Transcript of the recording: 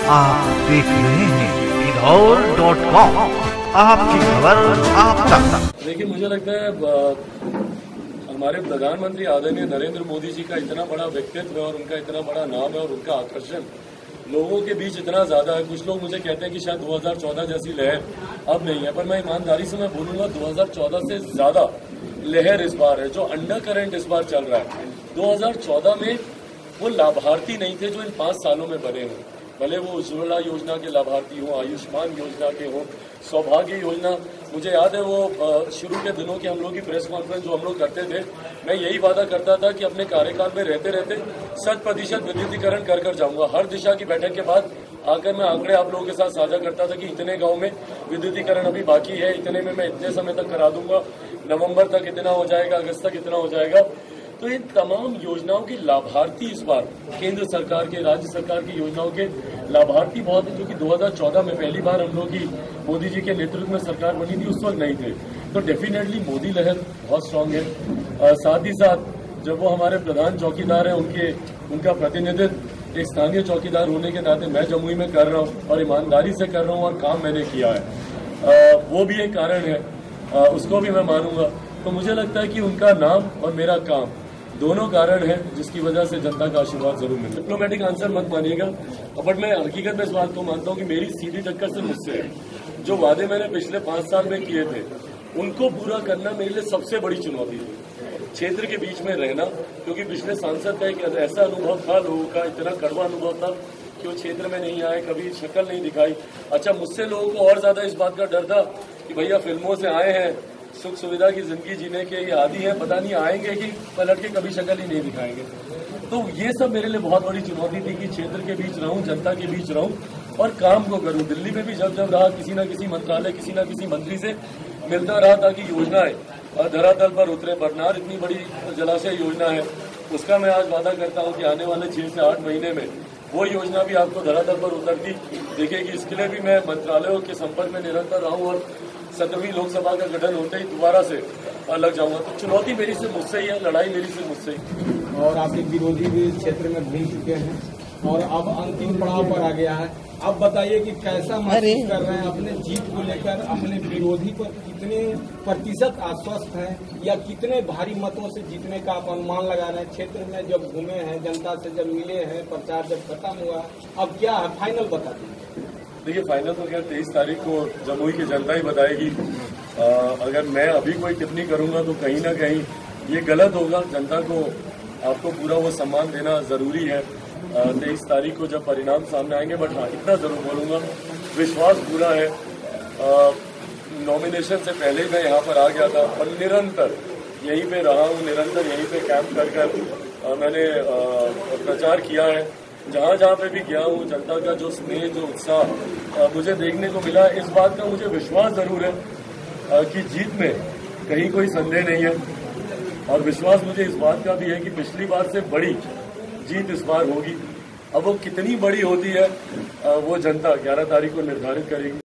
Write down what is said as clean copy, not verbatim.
आप देख रहे हैं इंदौर.com, आपकी खबर आप तक। देखिए, मुझे लगता है हमारे प्रधानमंत्री आदरणीय नरेंद्र मोदी जी का इतना बड़ा व्यक्तित्व है और उनका इतना बड़ा नाम है और उनका आकर्षण लोगों के बीच इतना ज्यादा है। कुछ लोग मुझे कहते हैं कि शायद 2014 जैसी लहर अब नहीं है, पर मैं ईमानदारी से मैं बोलूंगा 2014 से ज्यादा लहर इस बार है। जो अंडर करंट इस बार चल रहा है, 2014 में वो लाभार्थी नहीं थे जो इन 5 सालों में बने हैं। भले वो उज्ज्वला योजना के लाभार्थी हों, आयुष्मान योजना के हों, सौभाग्य योजना। मुझे याद है वो शुरू के दिनों की हम लोग की प्रेस कॉन्फ्रेंस जो हम लोग करते थे, मैं यही वादा करता था कि अपने कार्यकाल में रहते रहते 100% विद्युतीकरण कर जाऊंगा। हर दिशा की बैठक के बाद आकर मैं आंकड़े आप लोगों के साथ साझा करता था कि इतने गांव में विद्युतीकरण अभी बाकी है, इतने में मैं इतने समय तक करा दूंगा, नवंबर तक इतना हो जाएगा, अगस्त तक इतना हो जाएगा। तो इन तमाम योजनाओं के लाभार्थी इस बार केंद्र सरकार के, राज्य सरकार की योजनाओं के लाभार्थी बहुत हैं, जो कि 2014 में पहली बार हम लोग की मोदी जी के नेतृत्व में सरकार बनी थी, उस वक्त नहीं थे। तो डेफिनेटली मोदी लहर बहुत स्ट्रांग है। साथ ही साथ जब वो हमारे प्रधान चौकीदार हैं, उनका प्रतिनिधित्व एक स्थानीय चौकीदार होने के नाते मैं जमुई में कर रहा हूँ और ईमानदारी से कर रहा हूँ और काम मैंने किया है, वो भी एक कारण है, उसको भी मैं मानूंगा। तो मुझे लगता है कि उनका नाम और मेरा काम दोनों कारण है जिसकी वजह से जनता का आशीर्वाद जरूर मिले। डिप्लोमेटिक आंसर मत मानिएगा, बट मैं हकीकत में इस बात को मानता हूँ कि मेरी सीधी टक्कर से मुझसे है। जो वादे मैंने पिछले 5 साल में किए थे उनको पूरा करना मेरे लिए सबसे बड़ी चुनौती थी। क्षेत्र के बीच में रहना, क्योंकि पिछले सांसद का एक ऐसा अनुभव था, लोगों का इतना कड़वा अनुभव था कि वो क्षेत्र में नहीं आए, कभी शक्ल नहीं दिखाई। अच्छा, मुझसे लोगों को और ज्यादा इस बात का डर था कि भैया फिल्मों से आए हैं, सुख सुविधा की जिंदगी जीने के ये आदी हैं, पता नहीं आएंगे कि पलट के कभी शक्ल ही नहीं दिखाएंगे। तो ये सब मेरे लिए बहुत बड़ी चुनौती थी कि क्षेत्र के बीच रहूं, जनता के बीच रहूं और काम को करूं। दिल्ली में भी जब रहा, किसी न किसी मंत्रालय, किसी न किसी मंत्री से मिलता रहा ताकि योजनाएं धरातल पर उतरे। बरनार इतनी बड़ी जलाशय योजना है, उसका मैं आज वादा करता हूँ कि आने वाले 6 से 8 महीने में वो योजना भी आपको धरातल पर उतरती देखेगी। इसके लिए भी मैं मंत्रालयों के संपर्क में निरंतर रहूं और 17वीं लोकसभा का गठन होते ही दोबारा से लग जाऊंगा। तो चुनौती मेरी से मुझसे ही है, लड़ाई मेरी से मुझसे ही। और आपके विरोधी भी क्षेत्र में घूम चुके हैं और अब अंतिम पड़ाव पर आ गया है। अब बताइए कि कैसा महसूस कर रहे हैं अपने जीत को लेकर, अपने विरोधी पर कितने प्रतिशत आश्वस्त हैं या कितने भारी मतों से जीतने का आप अनुमान लगा रहे हैं? क्षेत्र में जब घूमे हैं, जनता से जब मिले हैं, प्रचार जब खत्म हुआ, अब क्या है फाइनल बता दीजिए। देखिए, फाइनल तो खैर 23 तारीख को जमुई की जनता ही बताएगी। अगर मैं अभी कोई टिप्पणी करूंगा तो कहीं ना कहीं ये गलत होगा। जनता को आपको पूरा वो सम्मान देना जरूरी है 23 तारीख को जब परिणाम सामने आएंगे। बट हाँ, इतना जरूर बोलूंगा, विश्वास पूरा है। नॉमिनेशन से पहले ही मैं यहाँ पर आ गया था और निरंतर यहीं पे रहा हूँ, निरंतर यहीं पे कैंप कर मैंने प्रचार किया है। जहाँ जहाँ पे भी गया हूँ, जनता का जो स्नेह, जो उत्साह मुझे देखने को मिला, इस बात का मुझे विश्वास जरूर है कि जीत में कहीं कोई संदेह नहीं है। और विश्वास मुझे इस बात का भी है कि पिछली बार से बड़ी जीत इस बार होगी। अब वो कितनी बड़ी होती है वो जनता 11 तारीख को निर्धारित करेगी।